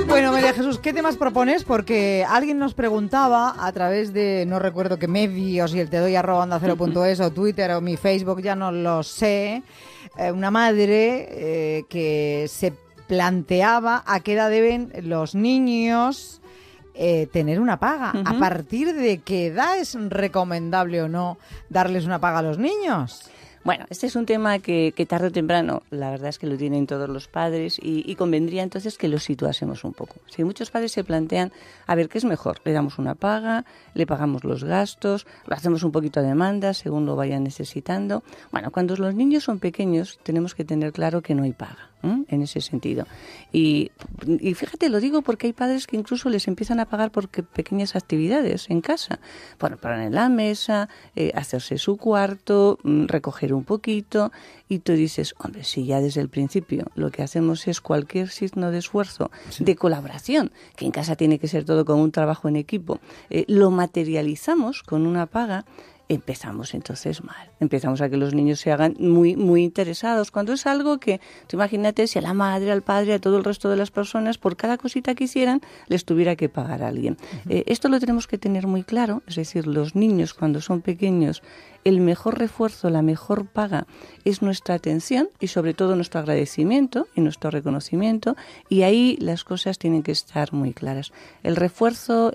Bueno, María Jesús, ¿qué temas propones? Porque alguien nos preguntaba a través de, no recuerdo qué medios, y el tedoy@ondacero.es o Twitter o mi Facebook, ya no lo sé, una madre que se planteaba a qué edad deben los niños tener una paga. ¿A partir de qué edad es recomendable o no darles una paga a los niños? Bueno, este es un tema que tarde o temprano, la verdad es que lo tienen todos los padres y convendría entonces que lo situásemos un poco. Si muchos padres se plantean, a ver, ¿qué es mejor? ¿Le damos una paga? ¿Le pagamos los gastos? ¿Lo hacemos un poquito a demanda según lo vayan necesitando? Bueno, cuando los niños son pequeños tenemos que tener claro que no hay paga, en ese sentido. Y fíjate, lo digo porque hay padres que incluso les empiezan a pagar por pequeñas actividades en casa. Bueno, poner la mesa, hacerse su cuarto, recoger un poquito, y tú dices, hombre, si ya desde el principio lo que hacemos es cualquier signo de esfuerzo, de colaboración, que en casa tiene que ser todo como un trabajo en equipo, lo materializamos con una paga, empezamos entonces mal. Empezamos a que los niños se hagan muy, muy interesados, cuando es algo que, tú imagínate, si a la madre, al padre, a todo el resto de las personas, por cada cosita que hicieran, les tuviera que pagar a alguien. Esto lo tenemos que tener muy claro, es decir, los niños cuando son pequeños, el mejor refuerzo, la mejor paga es nuestra atención y sobre todo nuestro agradecimiento y nuestro reconocimiento, y ahí las cosas tienen que estar muy claras. El refuerzo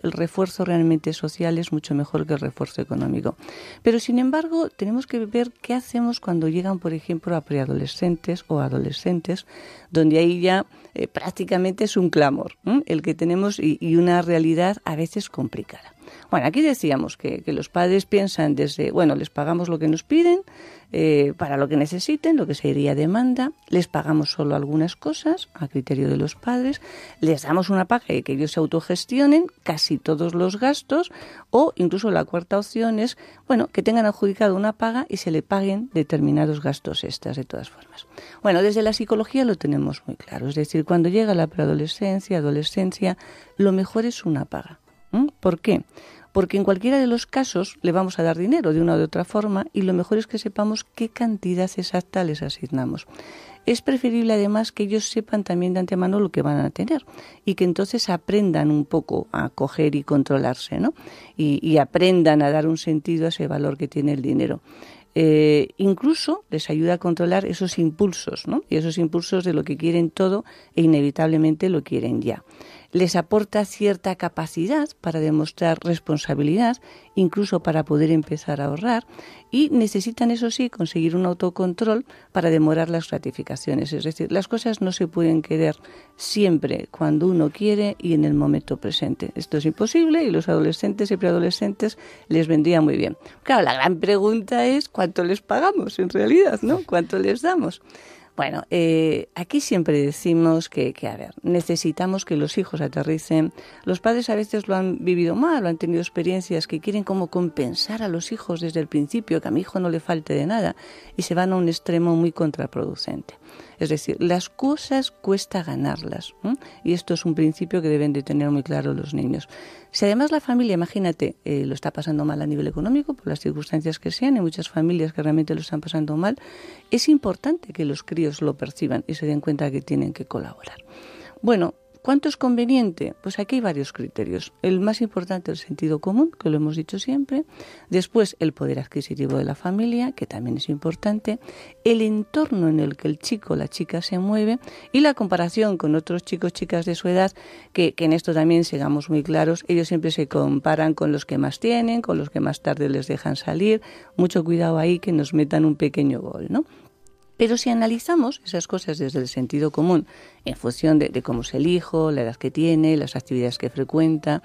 realmente social es mucho mejor que el refuerzo económico. Pero sin embargo, tenemos que ver qué hacemos cuando llegan, por ejemplo, a preadolescentes o adolescentes, donde ahí ya prácticamente es un clamor, el que tenemos y una realidad a veces complicada. Bueno, aquí decíamos que los padres piensan desde, bueno, les pagamos lo que nos piden, para lo que necesiten, lo que sería demanda, les pagamos solo algunas cosas a criterio de los padres, les damos una paga y que ellos se autogestionen casi todos los gastos, o incluso la cuarta opción es, bueno, que tengan adjudicado una paga y se le paguen determinados gastos extras de todas formas. Bueno, desde la psicología lo tenemos muy claro, es decir, cuando llega la preadolescencia, adolescencia, lo mejor es una paga. ¿Por qué? Porque en cualquiera de los casos le vamos a dar dinero de una u otra forma y lo mejor es que sepamos qué cantidad exacta les asignamos. Es preferible además que ellos sepan también de antemano lo que van a tener y que entonces aprendan un poco a coger y controlarse, ¿no? Y aprendan a dar un sentido a ese valor que tiene el dinero. Incluso les ayuda a controlar esos impulsos, ¿no? Y esos impulsos de lo que quieren todo e inevitablemente lo quieren ya. Les aporta cierta capacidad para demostrar responsabilidad, incluso para poder empezar a ahorrar, y necesitan, eso sí, conseguir un autocontrol para demorar las gratificaciones. Es decir, las cosas no se pueden querer siempre cuando uno quiere y en el momento presente. Esto es imposible y los adolescentes y preadolescentes les vendría muy bien. Claro, la gran pregunta es ¿cuánto les pagamos en realidad, ¿no? ¿Cuánto les damos? Bueno, aquí siempre decimos que, a ver, necesitamos que los hijos aterricen. Los padres a veces lo han vivido mal, o han tenido experiencias que quieren como compensar a los hijos desde el principio, que a mi hijo no le falte de nada, y se van a un extremo muy contraproducente. Es decir, las cosas cuesta ganarlas, y esto es un principio que deben de tener muy claro los niños. Si además la familia, imagínate, lo está pasando mal a nivel económico, por las circunstancias que sean, hay muchas familias que realmente lo están pasando mal, es importante que los críos lo perciban y se den cuenta que tienen que colaborar. Bueno, ¿cuánto es conveniente? Pues aquí hay varios criterios. El más importante es el sentido común, que lo hemos dicho siempre. Después, el poder adquisitivo de la familia, que también es importante. El entorno en el que el chico o la chica se mueve. Y la comparación con otros chicos, chicas de su edad, que en esto también seamos muy claros. Ellos siempre se comparan con los que más tienen, con los que más tarde les dejan salir. Mucho cuidado ahí que nos metan un pequeño gol, ¿no? Pero si analizamos esas cosas desde el sentido común, en función de cómo es el hijo, la edad que tiene, las actividades que frecuenta,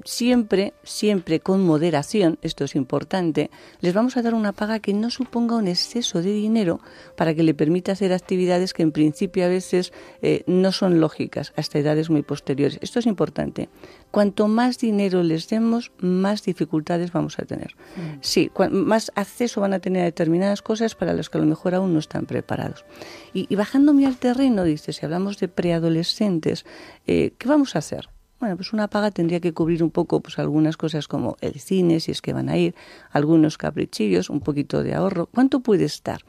siempre con moderación, esto es importante, les vamos a dar una paga que no suponga un exceso de dinero para que le permita hacer actividades que en principio a veces no son lógicas hasta edades muy posteriores. Esto es importante. Cuanto más dinero les demos, más dificultades vamos a tener. Sí, más acceso van a tener a determinadas cosas para las que a lo mejor aún no están preparados. Y bajándome al terreno, dice, si hablamos de preadolescentes, ¿qué vamos a hacer? bueno, pues una paga tendría que cubrir un poco pues algunas cosas como el cine, si es que van a ir, algunos caprichillos, un poquito de ahorro. ¿Cuánto puede estar?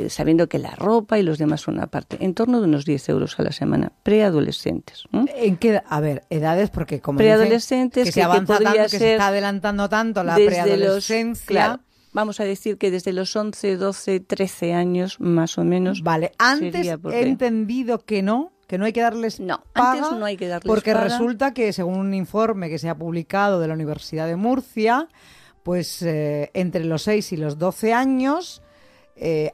Sabiendo que la ropa y los demás son aparte, en torno de unos 10 euros a la semana, preadolescentes. ¿En qué, a ver, edades? Porque como preadolescentes dicen, que se avanza tanto, que se está adelantando tanto la preadolescencia. Claro, vamos a decir que desde los 11, 12, 13 años, más o menos. Vale, antes he entendido que no hay que darles paga, antes no hay que darles porque paga. Resulta que según un informe que se ha publicado de la Universidad de Murcia, pues entre los 6 y los 12 años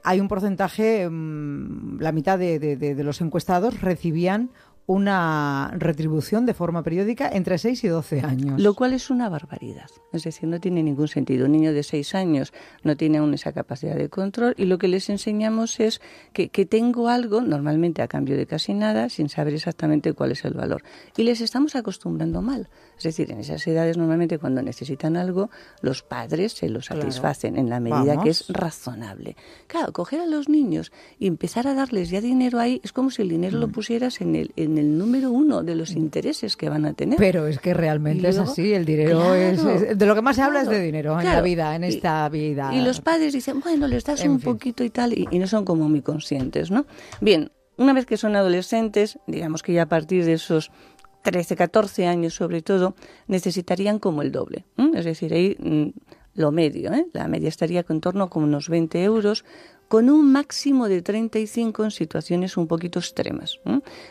hay un porcentaje, la mitad de los encuestados recibían una retribución de forma periódica entre 6 y 12 años. Lo cual es una barbaridad. Es decir, no tiene ningún sentido. Un niño de 6 años no tiene aún esa capacidad de control y lo que les enseñamos es que tengo algo, normalmente a cambio de casi nada, sin saber exactamente cuál es el valor. Y les estamos acostumbrando mal. Es decir, en esas edades normalmente cuando necesitan algo, los padres se lo satisfacen en la medida que es razonable. Claro, coger a los niños y empezar a darles ya dinero ahí es como si el dinero lo pusieras en el número 1 de los intereses que van a tener. Pero es que realmente es así, el dinero es de lo que más se habla es de dinero en la vida, en esta vida. Y los padres dicen, bueno, les das un poquito y tal, y no son como muy conscientes, ¿no? Bien, una vez que son adolescentes, digamos que ya a partir de esos 13, 14 años sobre todo, necesitarían como el doble. Es decir, ahí lo medio, la media estaría en torno a como unos 20 euros, con un máximo de 35 en situaciones un poquito extremas.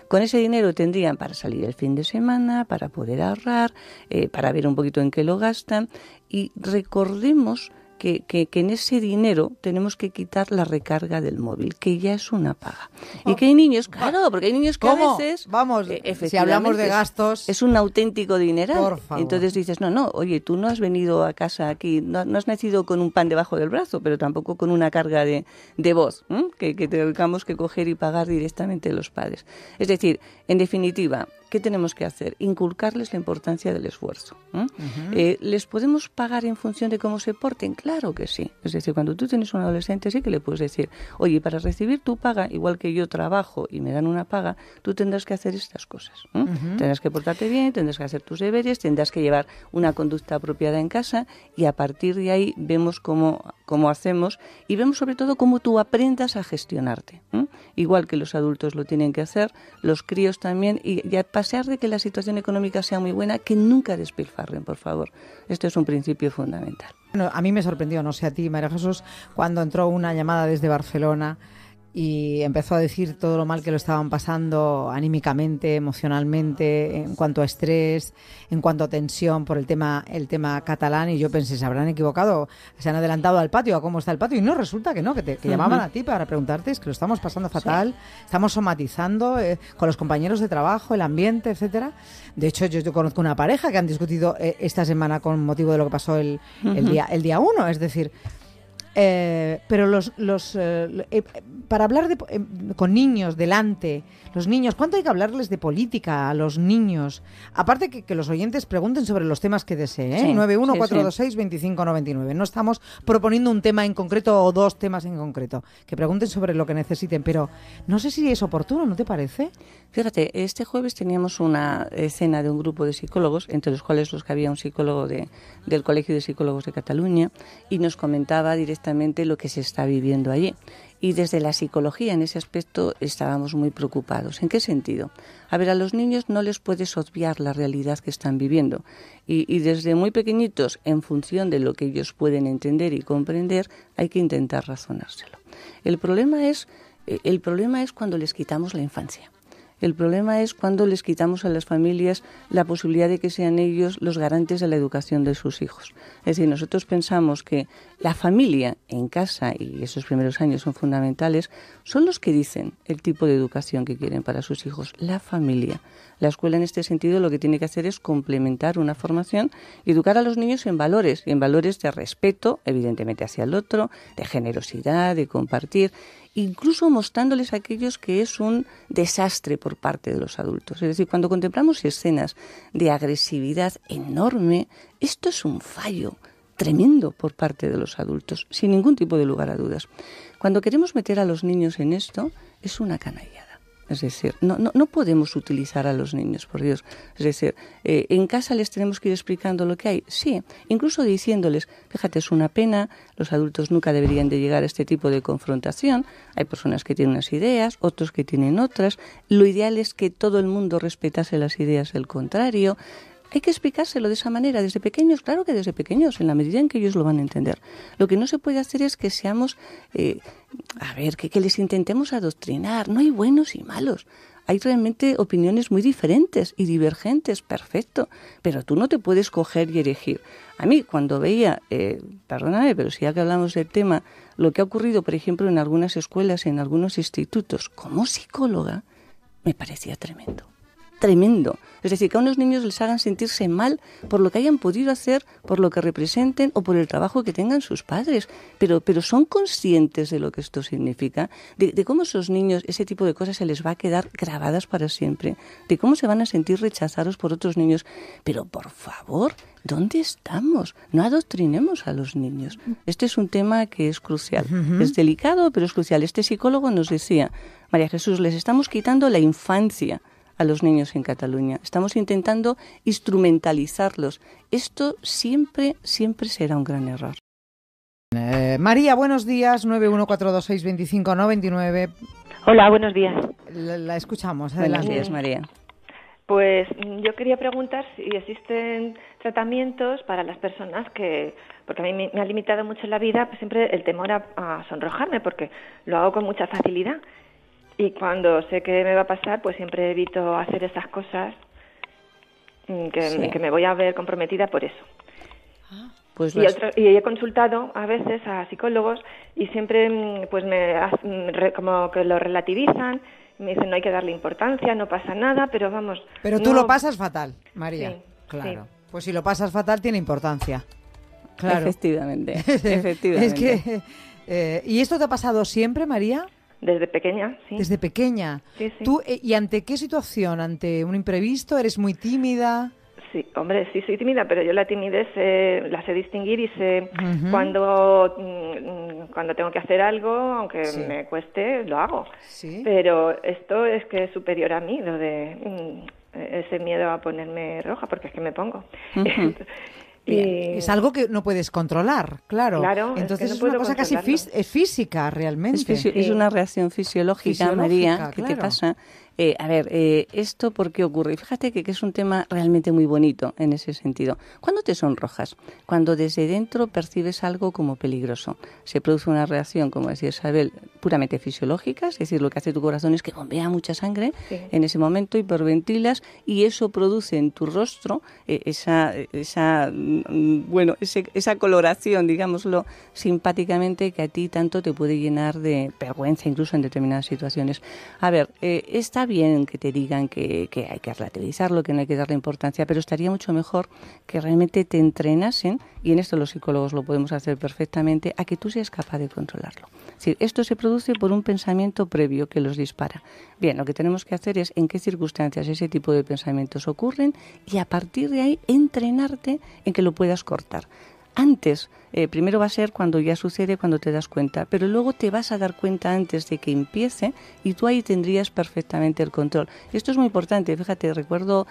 Con ese dinero tendrían para salir el fin de semana, para poder ahorrar, para ver un poquito en qué lo gastan. Y recordemos que en ese dinero tenemos que quitar la recarga del móvil, que ya es una paga. Y que hay niños, claro, porque hay niños que a veces... Vamos, si hablamos de gastos... Es un auténtico dineral. Por favor. Entonces dices, no, oye, tú no has venido a casa aquí, no has nacido con un pan debajo del brazo, pero tampoco con una carga de voz, que tengamos que coger y pagar directamente los padres. Es decir, en definitiva, ¿qué tenemos que hacer? Inculcarles la importancia del esfuerzo. ¿Les podemos pagar en función de cómo se porten? Claro que sí. Es decir, cuando tú tienes un adolescente sí que le puedes decir, oye, para recibir tu paga, igual que yo trabajo y me dan una paga, tú tendrás que hacer estas cosas. Tendrás que portarte bien, tendrás que hacer tus deberes, tendrás que llevar una conducta apropiada en casa y a partir de ahí vemos cómo hacemos y vemos sobre todo cómo tú aprendas a gestionarte. Igual que los adultos lo tienen que hacer, los críos también, y a pesar de que la situación económica sea muy buena, que nunca despilfarren, por favor. Esto es un principio fundamental. Bueno, a mí me sorprendió, no sé a ti, María Jesús, cuando entró una llamada desde Barcelona y empezó a decir todo lo mal que lo estaban pasando anímicamente, emocionalmente, en cuanto a estrés, en cuanto a tensión por el tema catalán, y yo pensé, se habrán equivocado, se han adelantado al patio, a cómo está el patio, y no, resulta que no, que llamaban a ti para preguntarte, es que lo estamos pasando fatal, estamos somatizando con los compañeros de trabajo, el ambiente, etcétera. De hecho, yo conozco una pareja que han discutido esta semana con motivo de lo que pasó el día 1, es decir... pero para hablar con niños delante, los niños, ¿cuánto hay que hablarles de política a los niños? Aparte que los oyentes pregunten sobre los temas que deseen, 914262599. No estamos proponiendo un tema en concreto o dos temas en concreto, que pregunten sobre lo que necesiten, pero no sé si es oportuno, ¿no te parece? Fíjate, este jueves teníamos una cena de un grupo de psicólogos, entre los cuales los que había un psicólogo del Colegio de Psicólogos de Cataluña, y nos comentaba directamente lo que se está viviendo allí. Y desde la psicología, en ese aspecto, estábamos muy preocupados. ¿En qué sentido? A ver, a los niños no les puedes obviar la realidad que están viviendo. Y desde muy pequeñitos, en función de lo que ellos pueden entender y comprender, hay que intentar razonárselo. El problema es cuando les quitamos la infancia. El problema es cuando les quitamos a las familias la posibilidad de que sean ellos los garantes de la educación de sus hijos. Es decir, nosotros pensamos que la familia en casa, y esos primeros años son fundamentales, son los que dicen el tipo de educación que quieren para sus hijos. La familia. La escuela en este sentido lo que tiene que hacer es complementar una formación y educar a los niños en valores de respeto, evidentemente hacia el otro, de generosidad, de compartir, incluso mostrándoles a aquellos que es un desastre por parte de los adultos. Es decir, cuando contemplamos escenas de agresividad enorme, esto es un fallo tremendo por parte de los adultos, sin ningún tipo de lugar a dudas. Cuando queremos meter a los niños en esto, es una canallada. Es decir, no podemos utilizar a los niños, por Dios. Es decir, en casa les tenemos que ir explicando lo que hay. Sí, incluso diciéndoles, fíjate, es una pena, los adultos nunca deberían de llegar a este tipo de confrontación. Hay personas que tienen unas ideas, otros que tienen otras. Lo ideal es que todo el mundo respetase las ideas del contrario. Hay que explicárselo de esa manera, desde pequeños, claro que desde pequeños, en la medida en que ellos lo van a entender. Lo que no se puede hacer es que seamos, que les intentemos adoctrinar. No hay buenos y malos. Hay realmente opiniones muy diferentes y divergentes, perfecto, pero tú no te puedes coger y erigir. A mí, cuando veía, perdóname, pero si ya que hablamos del tema, lo que ha ocurrido, por ejemplo, en algunas escuelas, en algunos institutos, como psicóloga, me parecía tremendo. Tremendo. Es decir, que a unos niños les hagan sentirse mal por lo que hayan podido hacer, por lo que representen o por el trabajo que tengan sus padres. Pero son conscientes de lo que esto significa, de cómo esos niños, ese tipo de cosas se les va a quedar grabadas para siempre, de cómo se van a sentir rechazados por otros niños. Pero, por favor, ¿dónde estamos? No adoctrinemos a los niños. Este es un tema que es crucial. Es delicado, pero es crucial. Este psicólogo nos decía, María Jesús, les estamos quitando la infancia a los niños en Cataluña. Estamos intentando instrumentalizarlos. Esto siempre será un gran error. María, buenos días, 914262599. Hola, buenos días. La escuchamos, adelante. Buenos días, María. Pues yo quería preguntar si existen tratamientos para las personas que, porque a mí me ha limitado mucho en la vida, pues siempre el temor a sonrojarme, porque lo hago con mucha facilidad. Y cuando sé que me va a pasar, pues siempre evito hacer esas cosas que me voy a ver comprometida por eso. Pues y he consultado a veces a psicólogos y siempre pues como que lo relativizan, me dicen no hay que darle importancia, no pasa nada, pero vamos... Pero tú lo pasas fatal, María. Sí, claro. Sí. Pues si lo pasas fatal tiene importancia. Claro. Efectivamente. Es que... ¿y esto te ha pasado siempre, María? Desde pequeña, sí. Desde pequeña. Sí. ¿Tú, y ante qué situación? ¿Ante un imprevisto? ¿Eres muy tímida? Sí, hombre, sí soy tímida, pero yo la timidez la sé distinguir y sé cuando tengo que hacer algo, aunque me cueste, lo hago. ¿Sí? Pero esto es que es superior a mí, lo de ese miedo a ponerme roja, porque es que me pongo. Es algo que no puedes controlar, claro. Entonces es una cosa casi física, realmente. Es una reacción fisiológica, María, que te pasa. Esto ¿por qué ocurre? Fíjate que es un tema realmente muy bonito en ese sentido. ¿Cuándo te sonrojas? Cuando desde dentro percibes algo como peligroso. Se produce una reacción, como decía Isabel, puramente fisiológica, es decir, lo que hace tu corazón es que bombea mucha sangre en ese momento, hiperventilas, y eso produce en tu rostro esa coloración, digámoslo simpáticamente, que a ti tanto te puede llenar de vergüenza, incluso en determinadas situaciones. Está bien que te digan que hay que relativizarlo, que no hay que darle importancia, pero estaría mucho mejor que realmente te entrenasen, y en esto los psicólogos lo podemos hacer perfectamente, a que tú seas capaz de controlarlo. Es decir, esto se produce por un pensamiento previo que los dispara. Bien, lo que tenemos que hacer es en qué circunstancias ese tipo de pensamientos ocurren y a partir de ahí entrenarte en que lo puedas cortar. Antes, primero va a ser cuando ya sucede, cuando te das cuenta, pero luego te vas a dar cuenta antes de que empiece y tú ahí tendrías perfectamente el control. Esto es muy importante, fíjate, recuerdo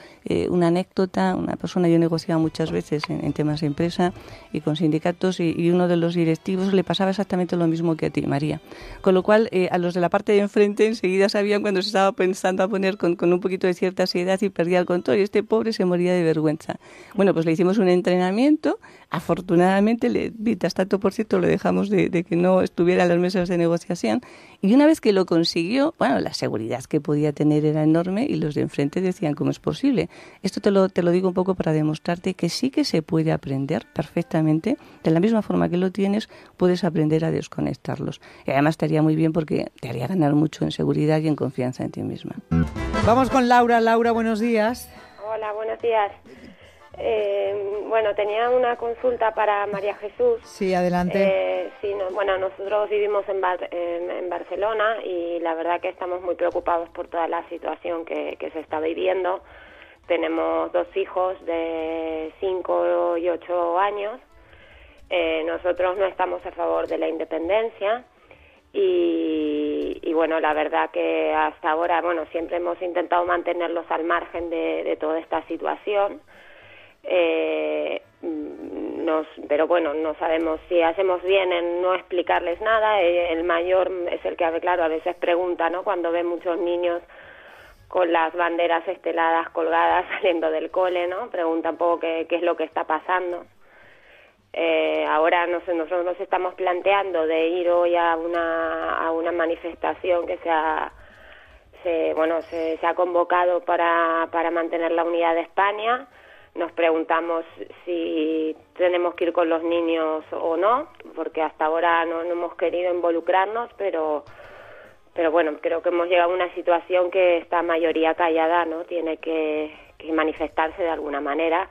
una anécdota, una persona, yo negociaba muchas veces en temas de empresa y con sindicatos y uno de los directivos le pasaba exactamente lo mismo que a ti, María. Con lo cual, a los de la parte de enfrente enseguida sabían cuando se estaba pensando a poner con un poquito de cierta ansiedad y perdía el control y este pobre se moría de vergüenza. Bueno, pues le hicimos un entrenamiento, afortunadamente mientras tanto, por cierto, lo dejamos de que no estuviera en las mesas de negociación. Y una vez que lo consiguió, bueno, la seguridad que podía tener era enorme y los de enfrente decían, ¿cómo es posible? Esto te lo digo un poco para demostrarte que sí que se puede aprender perfectamente. De la misma forma que lo tienes, puedes aprender a desconectarlos. Y además te haría muy bien porque te haría ganar mucho en seguridad y en confianza en ti misma. Vamos con Laura. Laura, buenos días. Hola, buenos días. Tenía una consulta para María Jesús. Sí, adelante. Nosotros vivimos en Barcelona y la verdad que estamos muy preocupados por toda la situación que se está viviendo. Tenemos 2 hijos de 5 y 8 años. Nosotros no estamos a favor de la independencia y bueno, la verdad que hasta ahora, bueno, siempre hemos intentado mantenerlos al margen de toda esta situación. Pero bueno, no sabemos si hacemos bien en no explicarles nada. El mayor es el que, claro, a veces pregunta, ¿no? Cuando ve muchos niños con las banderas esteladas colgadas saliendo del cole, ¿no? Pregunta un poco qué es lo que está pasando. Ahora nosotros nos estamos planteando de ir hoy a una manifestación que se ha convocado para mantener la unidad de España. Nos preguntamos si tenemos que ir con los niños o no, porque hasta ahora no hemos querido involucrarnos, pero bueno, creo que hemos llegado a una situación que esta mayoría callada, ¿no? Tiene que manifestarse de alguna manera,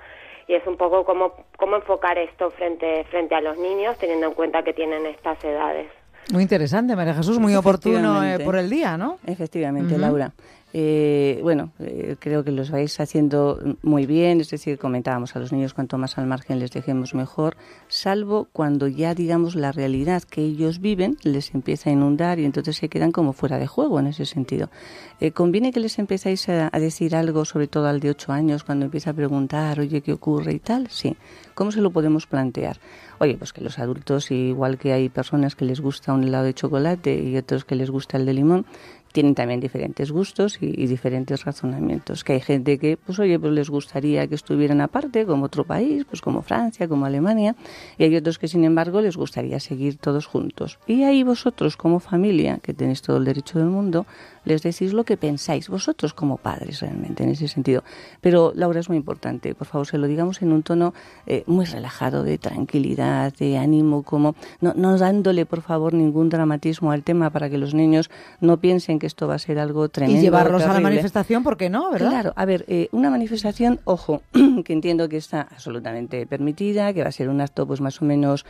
y es un poco cómo enfocar esto frente a los niños, teniendo en cuenta que tienen estas edades. Muy interesante, María Jesús, muy oportuno por el día, ¿no? Efectivamente, Laura. Creo que los vais haciendo muy bien, es decir, comentábamos a los niños cuanto más al margen les dejemos mejor, salvo cuando ya, digamos, la realidad que ellos viven les empieza a inundar y entonces se quedan como fuera de juego en ese sentido. ¿Conviene que les empezáis a decir algo, sobre todo al de 8 años, cuando empieza a preguntar, oye, ¿qué ocurre y tal? Sí. ¿Cómo se lo podemos plantear? Oye, pues que los adultos, igual que hay personas que les gusta un helado de chocolate y otros que les gusta el de limón, tienen también diferentes gustos y diferentes razonamientos. Que hay gente que, pues oye, pues les gustaría que estuvieran aparte, como otro país, pues como Francia, como Alemania, y hay otros que, sin embargo, les gustaría seguir todos juntos. Y ahí vosotros, como familia, que tenéis todo el derecho del mundo, les decís lo que pensáis, vosotros como padres realmente, en ese sentido. Pero, Laura, es muy importante, por favor, se lo digamos en un tono muy relajado, de tranquilidad, de ánimo, como no dándole, por favor, ningún dramatismo al tema para que los niños no piensen que esto va a ser algo tremendo. Y llevarlos terrible. A la manifestación, ¿por qué no? ¿Verdad? Claro, a ver, una manifestación, ojo, que entiendo que está absolutamente permitida, que va a ser un acto pues más o menos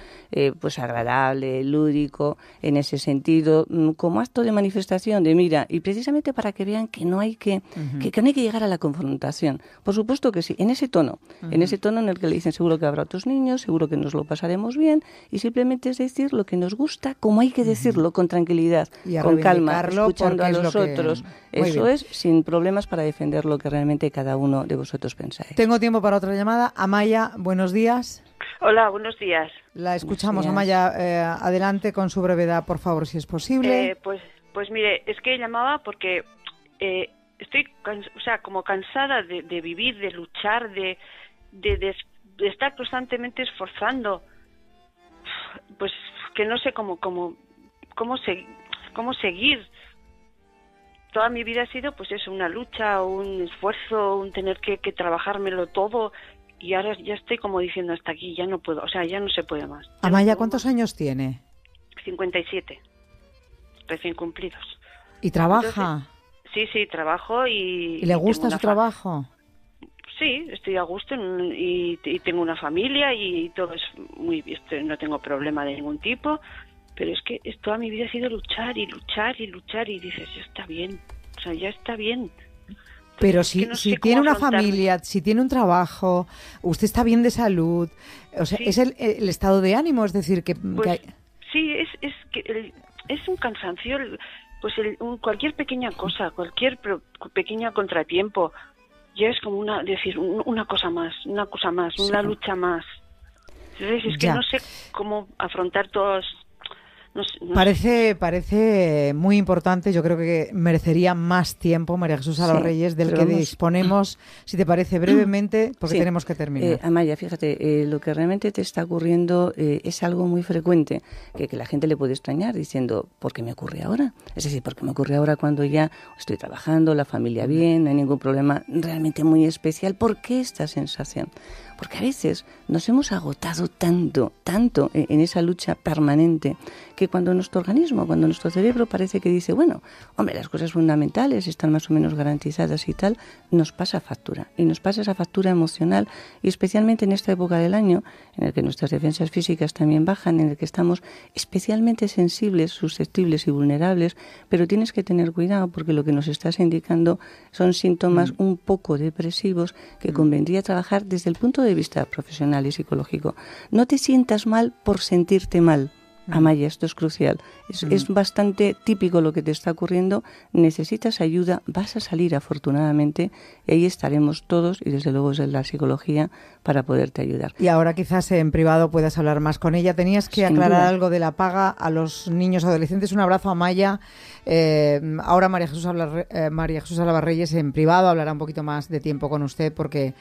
pues agradable, lúdico, en ese sentido, como acto de manifestación de mira, y precisamente para que vean que no hay que no hay que llegar a la confrontación. Por supuesto que sí, en ese tono en el que le dicen seguro que habrá otros niños, seguro que nos lo pasaremos bien, y simplemente es decir lo que nos gusta, como hay que decirlo, con tranquilidad, con calma, escuchando a los otros. Eso es, sin problemas, para defender lo que realmente cada uno de vosotros pensáis. Tengo tiempo para otra llamada. Amaya, buenos días. Hola, buenos días. La escuchamos, Amaya. Adelante con su brevedad, por favor, si es posible. Pues mire, es que llamaba porque estoy como cansada de vivir, de luchar, de estar constantemente esforzando. Pues que no sé cómo seguir. Toda mi vida ha sido pues eso, una lucha, un esfuerzo, un tener que trabajármelo todo, y ahora ya estoy como diciendo hasta aquí, ya no puedo, ya no se puede más. Amaya, ¿cuántos años tiene? 57, recién cumplidos. ¿Y trabaja? Entonces, sí, trabajo y... ¿Y le gusta su trabajo? Sí, estoy a gusto y tengo una familia y todo es muy bien, no tengo problema de ningún tipo. Pero es que toda mi vida ha sido luchar y luchar y luchar, y dices, ya está bien, ya está bien. Entonces, pero si tiene una familia, si tiene un trabajo, usted está bien de salud, sí. Es el estado de ánimo, es decir, que... Sí, es un cansancio, cualquier pequeña cosa, cualquier pequeño contratiempo, ya es como una cosa más, sí. Una lucha más. Entonces, es que no sé cómo afrontar todos... Parece muy importante. Yo creo que merecería más tiempo, María Jesús Álvarez Reyes, del que disponemos. Si te parece, brevemente, porque tenemos que terminar. Amaya, fíjate, lo que realmente te está ocurriendo es algo muy frecuente, que la gente le puede extrañar diciendo, ¿por qué me ocurre ahora? Es decir, ¿por qué me ocurre ahora cuando ya estoy trabajando, la familia bien, no hay ningún problema realmente muy especial? ¿Por qué esta sensación? Porque a veces nos hemos agotado tanto en esa lucha permanente, que cuando nuestro organismo, cuando nuestro cerebro parece que dice, bueno, hombre, las cosas fundamentales están más o menos garantizadas y tal, nos pasa factura. Y nos pasa esa factura emocional, y especialmente en esta época del año, en el que nuestras defensas físicas también bajan, en el que estamos especialmente sensibles, susceptibles y vulnerables, pero tienes que tener cuidado porque lo que nos estás indicando son síntomas un poco depresivos que convendría trabajar desde el punto de vista profesional y psicológico. No te sientas mal por sentirte mal. Amaya, esto es crucial. Es bastante típico lo que te está ocurriendo. Necesitas ayuda, vas a salir afortunadamente y ahí estaremos todos y desde luego desde la psicología para poderte ayudar. Y ahora quizás en privado puedas hablar más con ella. Tenías que aclarar algo de la paga a los niños adolescentes. Un abrazo a Amaya. Ahora María Jesús Álava Reyes en privado hablará un poquito más de tiempo con usted porque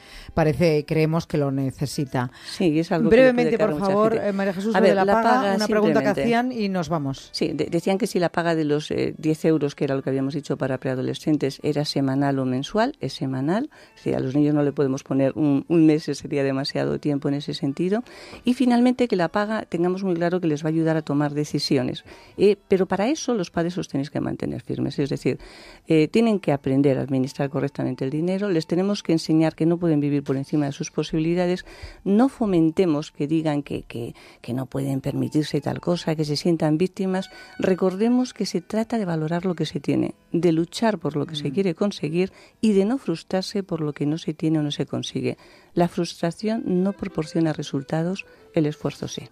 creemos que lo necesita. Sí, es algo brevemente, que por favor, María Jesús, de la paga, una pregunta que hacían y nos vamos. Sí, decían que si la paga de los 10 euros, que era lo que habíamos dicho para preadolescentes, era semanal o mensual, es semanal. Si a los niños no le podemos poner un mes, sería demasiado tiempo en ese sentido. Y finalmente que la paga, tengamos muy claro que les va a ayudar a tomar decisiones. Pero para eso los padres os tenéis que mantener firmes. Es decir, tienen que aprender a administrar correctamente el dinero, les tenemos que enseñar que no pueden vivir por encima de sus posibilidades, no fomentemos que digan que no pueden permitirse tal cosa, que se sientan víctimas. Recordemos que se trata de valorar lo que se tiene, de luchar por lo que se quiere conseguir y de no frustrarse por lo que no se tiene o no se consigue. La frustración no proporciona resultados, el esfuerzo sí.